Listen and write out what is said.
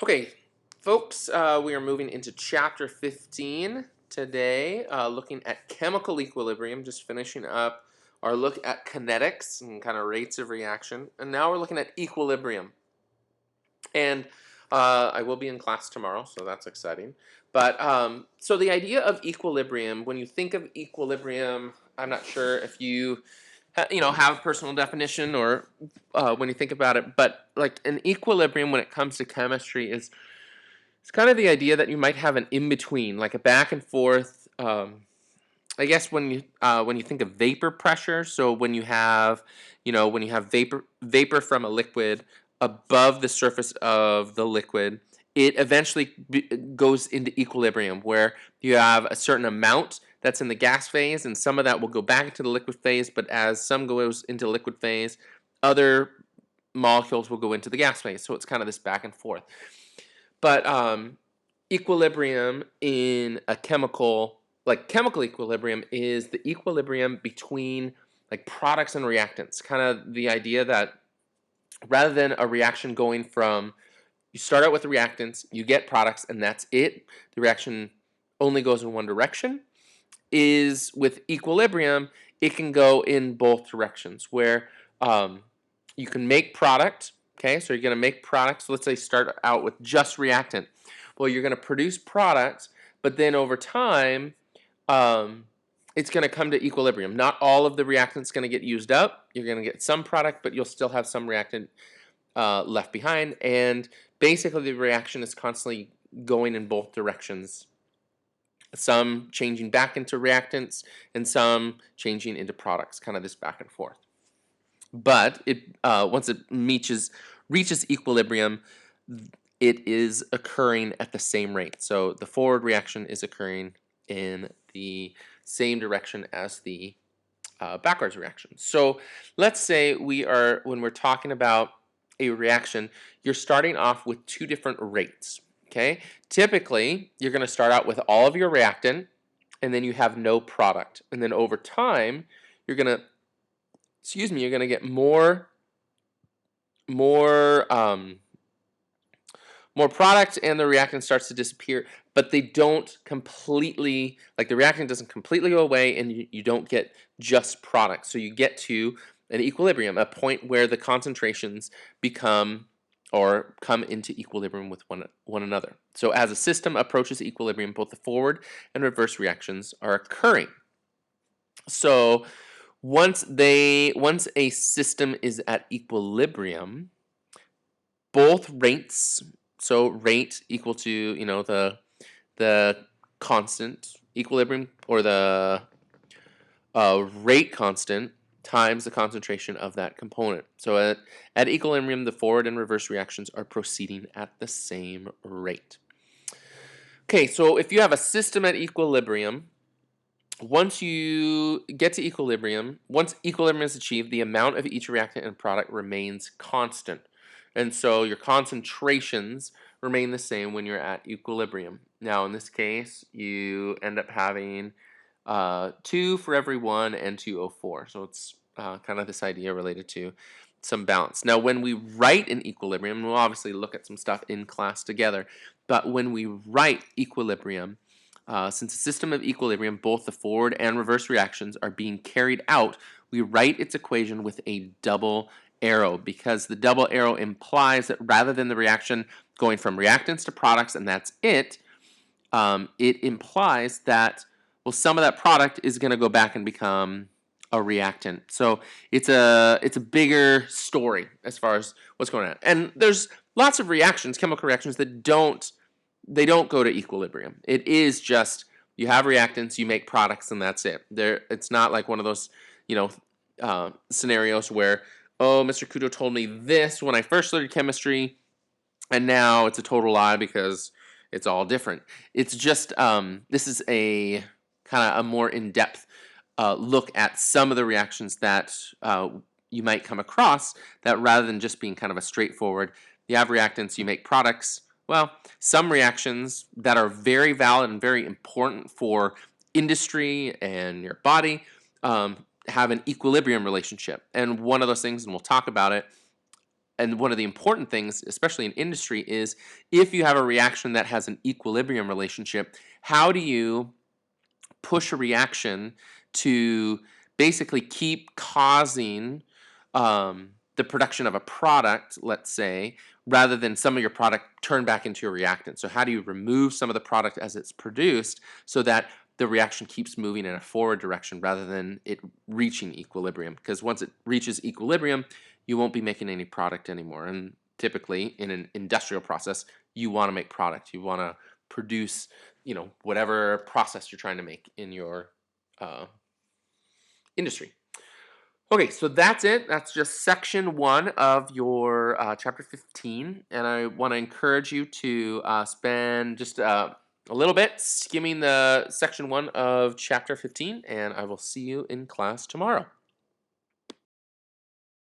Okay, folks, we are moving into chapter 15 today, looking at chemical equilibrium, just finishing up our look at kinetics and kind of rates of reaction. And now we're looking at equilibrium. And I will be in class tomorrow, so that's exciting. But so the idea of equilibrium, when you think of equilibrium, I'm not sure if you have a personal definition or when you think about it, but like an equilibrium when it comes to chemistry is it's kind of the idea that you might have an in-between, like a back and forth. I guess when you think of vapor pressure, so when you have vapor from a liquid above the surface of the liquid, it eventually goes into equilibrium where you have a certain amount that's in the gas phase, and some of that will go back into the liquid phase. But as some goes into liquid phase, other molecules will go into the gas phase. So it's kind of this back and forth. But equilibrium in a chemical equilibrium is the equilibrium between like products and reactants. Kind of the idea that rather than a reaction going from you start out with the reactants, you get products, and that's it. The reaction only goes in one direction. Is with equilibrium, it can go in both directions where you can make product. Okay, so you're going to make products. So let's say start out with just reactant. Well, you're going to produce products, but then over time, it's going to come to equilibrium. Not all of the reactant's going to get used up. You're going to get some product, but you'll still have some reactant left behind. And basically, the reaction is constantly going in both directions. Some changing back into reactants, and some changing into products. Kind of this back and forth. But once it reaches equilibrium, it is occurring at the same rate. So the forward reaction is occurring in the same direction as the backwards reaction. So let's say when we're talking about a reaction, you're starting off with two different rates. Okay, typically you're going to start out with all of your reactant, and then you have no product, and then over time you're going to get more product, and the reactant starts to disappear, but they don't completely, like the reactant doesn't completely go away, and you don't get just product. So you get to an equilibrium, a point where the concentrations come into equilibrium with one another. So as a system approaches equilibrium, both the forward and reverse reactions are occurring. So once a system is at equilibrium, both rates, so rate equal to the constant equilibrium, or the rate constant times the concentration of that component. So at equilibrium, the forward and reverse reactions are proceeding at the same rate. Okay, so if you have a system at equilibrium, once you get to equilibrium, once equilibrium is achieved, the amount of each reactant and product remains constant. And so your concentrations remain the same when you're at equilibrium. Now, in this case, you end up having 2 for every 1 and 204. So it's kind of this idea related to some balance. Now, when we write an equilibrium, we'll obviously look at some stuff in class together, but when we write equilibrium, since a system of equilibrium, both the forward and reverse reactions are being carried out, we write its equation with a double arrow, because the double arrow implies that rather than the reaction going from reactants to products and that's it, it implies that, well, some of that product is going to go back and become a reactant. So it's a bigger story as far as what's going on. And there's lots of reactions, chemical reactions, that don't go to equilibrium. It is just you have reactants, you make products, and that's it. It's not like one of those scenarios where, oh, Mr. Kudo told me this when I first started chemistry, and now it's a total lie because it's all different. It's just this is a kind of a more in-depth look at some of the reactions that you might come across, that rather than just being kind of a straightforward, you have reactants, you make products. Well, some reactions that are very valid and very important for industry and your body have an equilibrium relationship. And one of those things, and we'll talk about it, and one of the important things, especially in industry, is if you have a reaction that has an equilibrium relationship, how do you push a reaction to basically keep causing the production of a product, let's say, rather than some of your product turn back into a reactant? So how do you remove some of the product as it's produced so that the reaction keeps moving in a forward direction rather than it reaching equilibrium? Because once it reaches equilibrium, you won't be making any product anymore. And typically in an industrial process, you want to make product. You want to produce, whatever process you're trying to make in your industry. Okay, so that's it. That's just section 1 of your chapter 15, and I want to encourage you to spend just a little bit skimming the section 1 of chapter 15, and I will see you in class tomorrow.